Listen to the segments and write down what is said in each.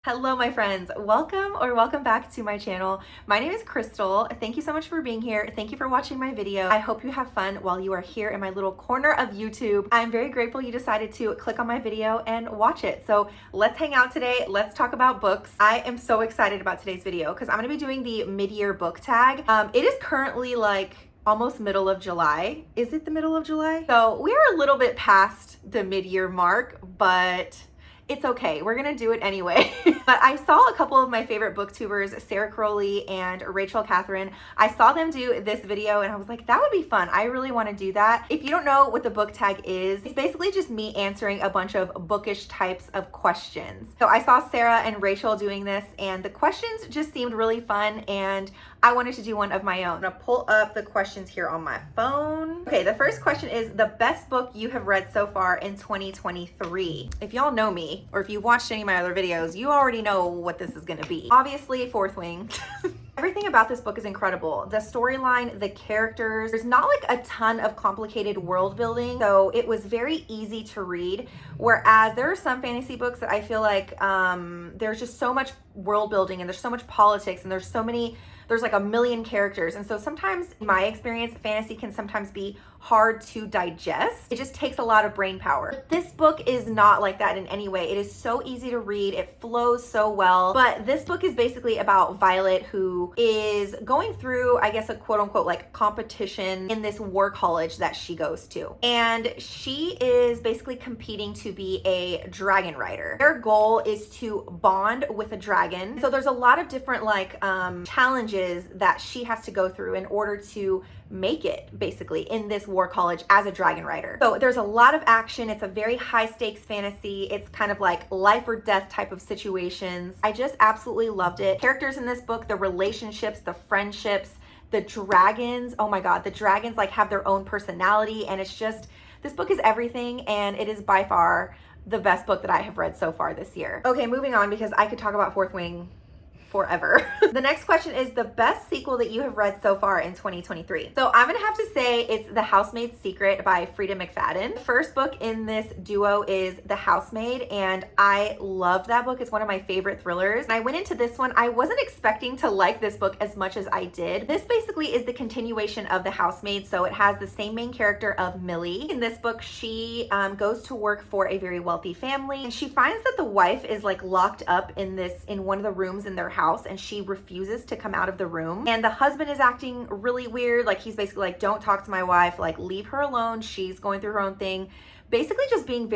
Hello, my friends. Welcome back to my channel. My name is Kristle. Thank you so much for being here. Thank you for watching my video. I hope you have fun while you are here in my little corner of YouTube. I'm very grateful you decided to click on my video and watch it. So let's hang out today. Let's talk about books. I am so excited about today's video because I'm going to be doing the mid-year book tag. It is currently like almost middle of July. Is it the middle of July? So we are a little bit past the mid-year mark, but it's okay. We're gonna do it anyway. But I saw a couple of my favorite booktubers, Sarah Crowley and Rachel Catherine. I saw them do this video and I was like, that would be fun. I really wanna do that. If you don't know what the book tag is, it's basically just me answering a bunch of bookish types of questions. So I saw Sarah and Rachel doing this and the questions just seemed really fun and I wanted to do one of my own. I'm gonna pull up the questions here on my phone. Okay, the first question is the best book you have read so far in 2023. If y'all know me, or if you watched any of my other videos, you already know what this is gonna be. Obviously, Fourth Wing. Everything about this book is incredible. The storyline, the characters, there's not like a ton of complicated world building, so it was very easy to read. Whereas there are some fantasy books that I feel like there's just so much world building and there's so much politics and there's like a million characters. And so sometimes, in my experience, fantasy can sometimes be hard to digest. It just takes a lot of brain power. But this book is not like that in any way. It is so easy to read. It flows so well. But this book is basically about Violet, who is going through, I guess, a quote unquote like competition in this war college that she goes to. And she is basically competing to be a dragon rider. Their goal is to bond with a dragon. So there's a lot of different like challenges that she has to go through in order to make it basically in this war college as a dragon rider. So there's a lot of action. It's a very high stakes fantasy. It's kind of like life or death type of situations. I just absolutely loved it. Characters in this book, the relationships, the friendships, the dragons. Oh my God, the dragons like have their own personality and it's just, this book is everything and it is by far the best book that I have read so far this year. Okay, moving on because I could talk about Fourth Wing forever. The next question is the best sequel that you have read so far in 2023. So I'm gonna have to say it's The Housemaid's Secret by Frida McFadden. The first book in this duo is The Housemaid and I love that book. It's one of my favorite thrillers. And I went into this one, I wasn't expecting to like this book as much as I did. This basically is the continuation of The Housemaid. So it has the same main character of Millie. In this book, she goes to work for a very wealthy family and she finds that the wife is like locked up in one of the rooms in their house and she refuses to come out of the room. And the husband is acting really weird. Like he's basically like, don't talk to my wife, like leave her alone. She's going through her own thing. Basically just being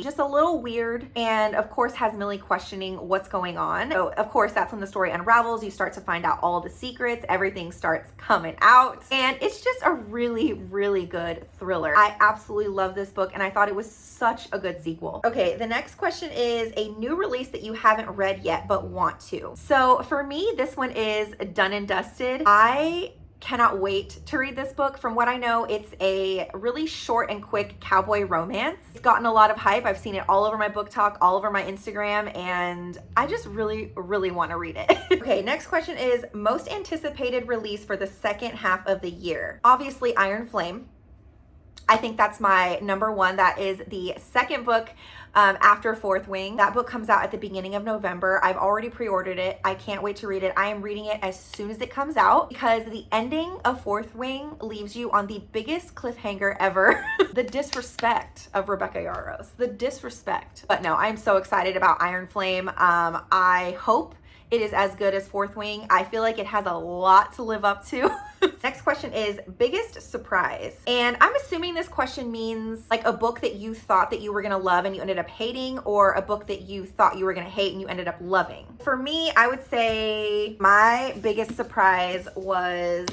just a little weird. And of course has Millie questioning what's going on. So of course that's when the story unravels. You start to find out all the secrets. Everything starts coming out. And it's just a really, really good thriller. I absolutely love this book and I thought it was such a good sequel. Okay, the next question is a new release that you haven't read yet but want to. So for me, this one is Done and Dusted. I cannot wait to read this book. From what I know, it's a really short and quick cowboy romance. It's gotten a lot of hype. I've seen it all over my book talk, all over my Instagram, and I just really, really want to read it. Okay, next question is most anticipated release for the second half of the year. Obviously, Iron Flame. I think that's my number one. That is the second book after Fourth Wing. That book comes out at the beginning of November. I've already pre-ordered it. I can't wait to read it. I am reading it as soon as it comes out because the ending of Fourth Wing leaves you on the biggest cliffhanger ever. The disrespect of Rebecca Yarros. The disrespect. But no, I'm so excited about Iron Flame. I hope it is as good as Fourth Wing. I feel like it has a lot to live up to. Next question is biggest surprise. And I'm assuming this question means like a book that you thought that you were gonna love and you ended up hating, or a book that you thought you were gonna hate and you ended up loving. For me, I would say my biggest surprise was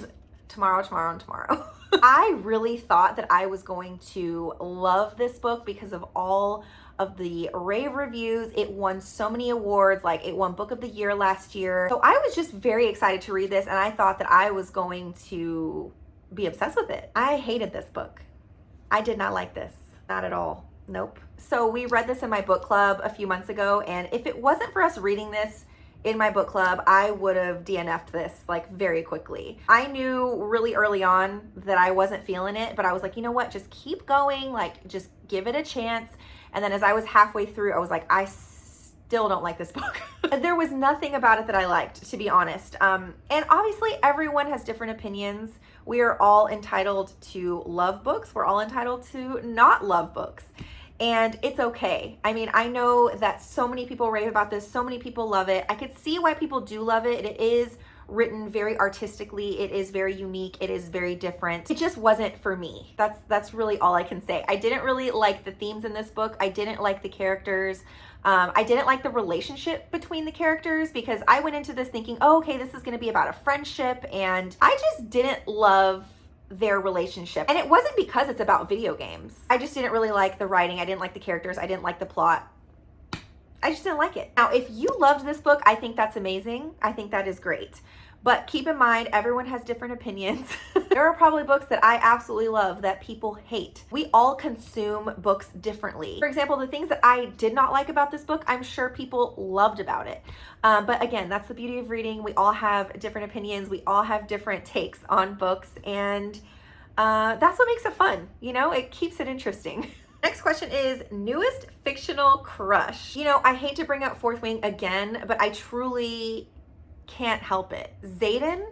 Tomorrow. I really thought that I was going to love this book because of all of the rave reviews. It won so many awards, like it won Book of the Year last year. So I was just very excited to read this and I thought that I was going to be obsessed with it. I hated this book. I did not like this, not at all. Nope. So we read this in my book club a few months ago and if it wasn't for us reading this in my book club, I would have DNF'd this like very quickly. I knew really early on that I wasn't feeling it, but I was like, you know what, just keep going, like just give it a chance. And then as I was halfway through, I was like, I still don't like this book. There was nothing about it that I liked, to be honest. And obviously everyone has different opinions. We are all entitled to love books. We're all entitled to not love books. And it's okay. I mean, I know that so many people rave about this. So many people love it. I could see why people do love it. It is written very artistically. It is very unique. It is very different. It just wasn't for me. That's really all I can say. I didn't really like the themes in this book. I didn't like the characters. I didn't like the relationship between the characters because I went into this thinking, oh, okay, this is going to be about a friendship, and I just didn't love their relationship. And it wasn't because it's about video games. I just didn't really like the writing. I didn't like the characters. I didn't like the plot. I just didn't like it. Now, if you loved this book, I think that's amazing. I think that is great. But keep in mind, everyone has different opinions. There are probably books that I absolutely love that people hate. We all consume books differently. For example, the things that I did not like about this book, I'm sure people loved about it. But again, that's the beauty of reading. We all have different opinions. We all have different takes on books, and that's what makes it fun. You know, it keeps it interesting. Next question is newest fictional crush. You know, I hate to bring up Fourth Wing again, but I truly can't help it. Xaden.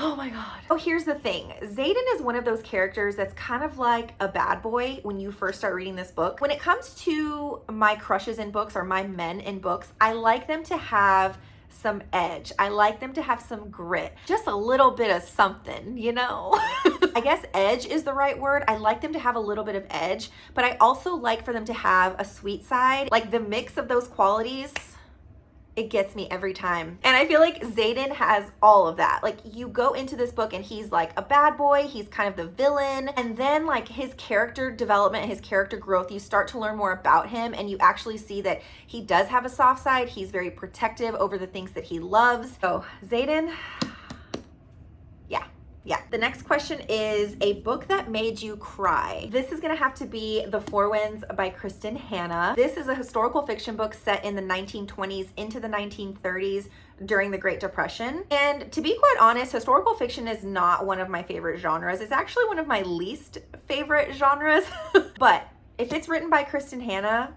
Oh my God. Oh, here's the thing. Xaden is one of those characters that's kind of like a bad boy when you first start reading this book. When it comes to my crushes in books or my men in books, I like them to have some edge. I like them to have some grit, just a little bit of something, you know? I guess edge is the right word. I like them to have a little bit of edge, but I also like for them to have a sweet side. Like the mix of those qualities, it gets me every time. And I feel like Xaden has all of that. Like you go into this book and he's like a bad boy, he's kind of the villain, and then like his character development, his character growth, you start to learn more about him and you actually see that he does have a soft side. He's very protective over the things that he loves. So Xaden, yeah. The next question is a book that made you cry. This is gonna have to be The Four Winds by Kristen Hanna. This is a historical fiction book set in the 1920s into the 1930s during the Great Depression. And to be quite honest, historical fiction is not one of my favorite genres. It's actually one of my least favorite genres. But if it's written by Kristen Hanna,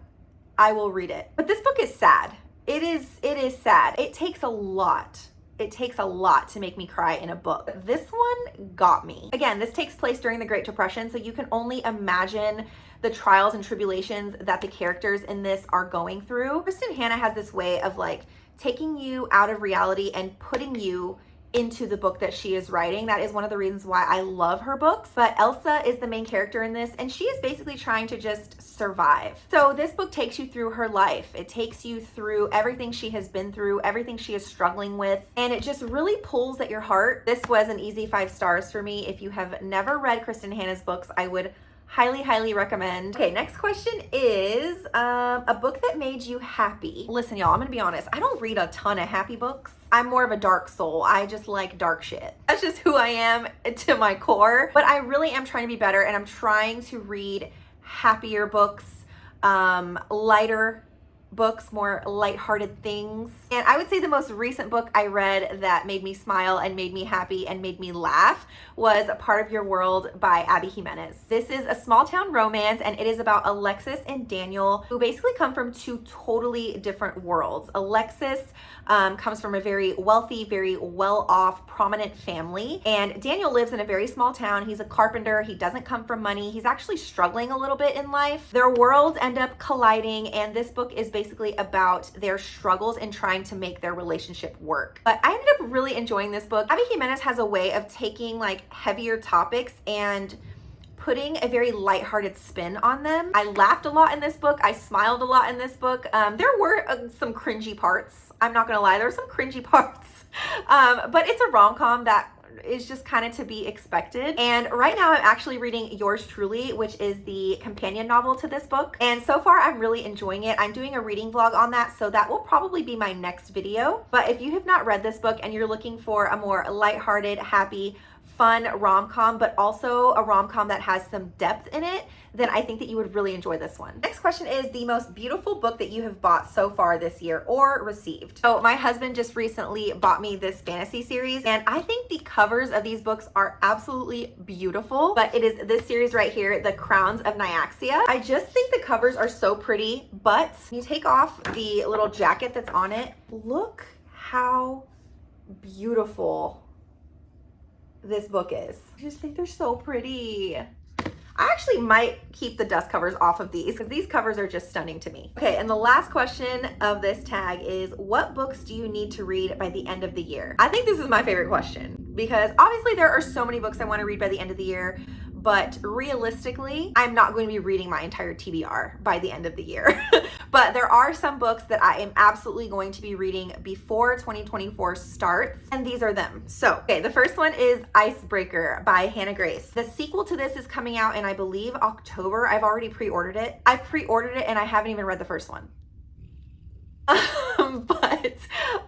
I will read it. But this book is sad. It is sad. It takes a lot. It takes a lot to make me cry in a book. This one got me. Again, this takes place during the Great Depression, so you can only imagine the trials and tribulations that the characters in this are going through. Kristen Hanna has this way of like taking you out of reality and putting you into the book that she is writing. That is one of the reasons why I love her books. But Elsa is the main character in this, and she is basically trying to just survive. So this book takes you through her life. It takes you through everything she has been through, everything she is struggling with, and it just really pulls at your heart. This was an easy 5 stars for me. If you have never read Kristen Hanna's books, I would highly recommend. Okay, next question is a book that made you happy. Listen, y'all, I'm gonna be honest. I don't read a ton of happy books. I'm more of a dark soul. I just like dark shit. That's just who I am to my core. But I really am trying to be better, and I'm trying to read happier books, lighter books, more lighthearted things. And I would say the most recent book I read that made me smile and made me happy and made me laugh was A Part of Your World by Abby Jimenez. This is a small town romance, and it is about Alexis and Daniel, who basically come from 2 totally different worlds. Alexis comes from a very wealthy, very well-off, prominent family, and Daniel lives in a very small town. He's a carpenter. He doesn't come from money. He's actually struggling a little bit in life. Their worlds end up colliding, and this book is basically about their struggles in trying to make their relationship work. But I ended up really enjoying this book. Abby Jimenez has a way of taking like heavier topics and putting a very lighthearted spin on them. I laughed a lot in this book. I smiled a lot in this book. There were some cringy parts. I'm not gonna lie, there were some cringy parts. But it's a rom-com that is just kind of to be expected. And right now I'm actually reading Yours Truly, which is the companion novel to this book. And so far I'm really enjoying it. I'm doing a reading vlog on that, so that will probably be my next video. But if you have not read this book and you're looking for a more lighthearted, happy, fun rom-com, but also a rom-com that has some depth in it, then I think that you would really enjoy this one. Next question is the most beautiful book that you have bought so far this year or received. So my husband just recently bought me this fantasy series, and I think the covers of these books are absolutely beautiful, but it is this series right here, The Crowns of Nyaxia. I just think the covers are so pretty, but you take off the little jacket that's on it. Look how beautiful this book is. I just think they're so pretty. I actually might keep the dust covers off of these because these covers are just stunning to me. Okay, and the last question of this tag is, what books do you need to read by the end of the year? I think this is my favorite question because obviously there are so many books I want to read by the end of the year, but realistically, I'm not going to be reading my entire TBR by the end of the year. But there are some books that I am absolutely going to be reading before 2024 starts, and these are them. So, okay, the first one is Icebreaker by Hannah Grace. The sequel to this is coming out in, I believe, October. I've already pre-ordered it. I've pre-ordered it and I haven't even read the first one. But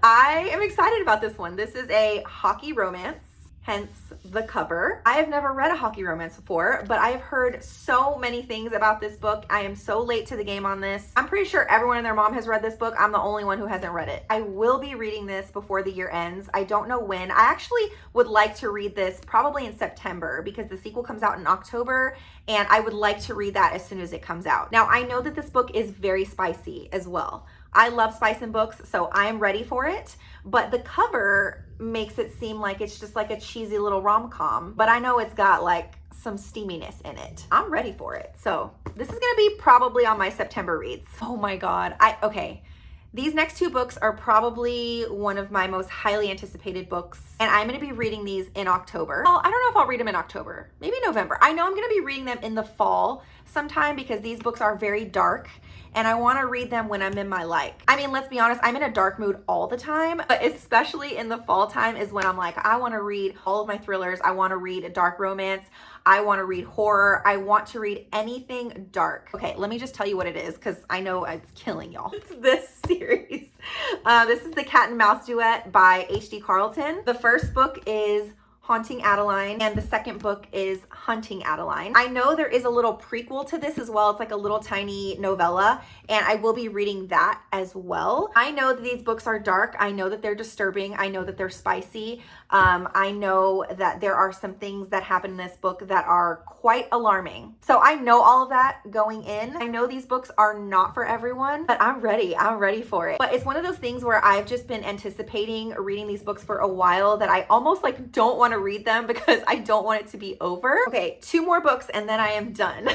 I am excited about this one. This is a hockey romance, hence the cover. I have never read a hockey romance before, but I have heard so many things about this book. I am so late to the game on this. I'm pretty sure everyone and their mom has read this book. I'm the only one who hasn't read it. I will be reading this before the year ends. I don't know when. I actually would like to read this probably in September because the sequel comes out in October, and I would like to read that as soon as it comes out. Now, I know that this book is very spicy as well. I love spice in books, so I am ready for it. But the cover makes it seem like it's just like a cheesy little rom-com, but I know it's got like some steaminess in it. I'm ready for it. So this is gonna be probably on my September reads. Oh my God, okay. These next two books are probably one of my most highly anticipated books, and I'm gonna be reading these in October. Well, I don't know if I'll read them in October, maybe November. I know I'm gonna be reading them in the fall sometime because these books are very dark, and I wanna read them when I'm in my I mean, let's be honest, I'm in a dark mood all the time, but especially in the fall time is when I'm like, I wanna read all of my thrillers. I wanna read a dark romance. I wanna read horror. I want to read anything dark. Okay, let me just tell you what it is because I know it's killing y'all. It's this series. This is the Cat and Mouse Duet by H.D. Carlton. The first book is Haunting Adeline, and the second book is Hunting Adeline. I know there is a little prequel to this as well. It's like a little tiny novella, and I will be reading that as well. I know that these books are dark. I know that they're disturbing. I know that they're spicy. I know that there are some things that happen in this book that are quite alarming. So I know all of that going in. I know these books are not for everyone, but I'm ready. I'm ready for it. But it's one of those things where I've just been anticipating reading these books for a while that I almost like don't want to read them because I don't want it to be over. Okay, 2 more books and then I am done.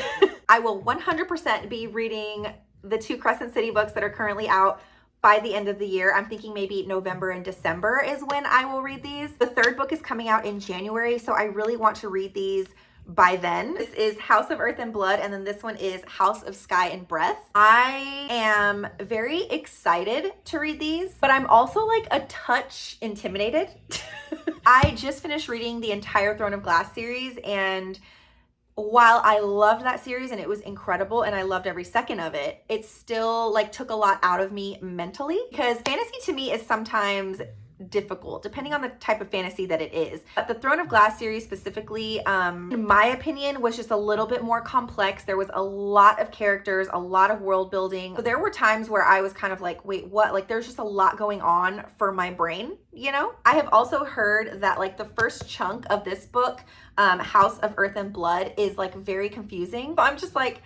I will 100% be reading the 2 Crescent City books that are currently out by the end of the year. I'm thinking maybe November and December is when I will read these. The 3rd book is coming out in January, so I really want to read these by then. This is House of Earth and Blood, and then this one is House of Sky and Breath. I am very excited to read these, but I'm also like a touch intimidated. I just finished reading the entire Throne of Glass series, and while I loved that series and it was incredible and I loved every second of it, it still like took a lot out of me mentally because fantasy to me is sometimes difficult depending on the type of fantasy that it is. But the Throne of Glass series specifically, in my opinion, was just a little bit more complex. There was a lot of characters, a lot of world building. So there were times where I was kind of like, wait, what? Like there's just a lot going on for my brain, you know? I have also heard that like the first chunk of this book, House of Earth and Blood, is like very confusing. So I'm just like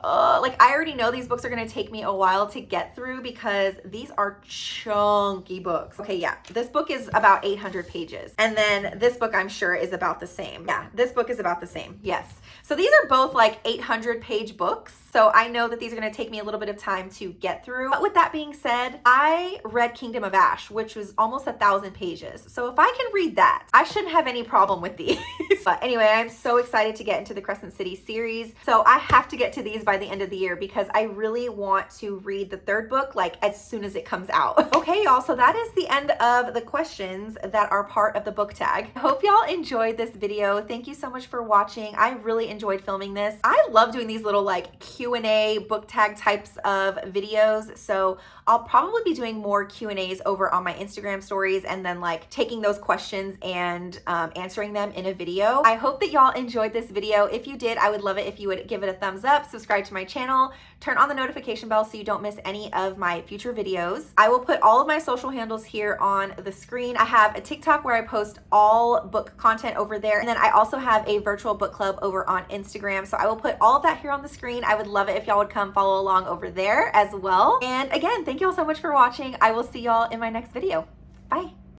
I already know these books are going to take me a while to get through because these are chunky books. Okay, yeah, this book is about 800 pages. And then this book I'm sure is about the same. Yeah, this book is about the same. Yes. So these are both like 800 page books. So I know that these are going to take me a little bit of time to get through. But with that being said, I read Kingdom of Ash, which was almost 1,000 pages. So if I can read that, I shouldn't have any problem with these. But anyway, I'm so excited to get into the Crescent City series. So I have to get to these these by the end of the year because I really want to read the third book like as soon as it comes out. Okay, y'all, so that is the end of the questions that are part of the book tag. I hope y'all enjoyed this video. Thank you so much for watching. I really enjoyed filming this. I love doing these little like Q&A book tag types of videos, so I'll probably be doing more Q&As over on my Instagram stories and then like taking those questions and answering them in a video. I hope that y'all enjoyed this video. If you did, I would love it if you would give it a thumbs up, subscribe to my channel, turn on the notification bell so you don't miss any of my future videos. I will put all of my social handles here on the screen. I have a TikTok where I post all book content over there, and then I also have a virtual book club over on Instagram, so I will put all of that here on the screen. I would love it if y'all would come follow along over there as well. And again, thank you all so much for watching. I will see y'all in my next video. Bye.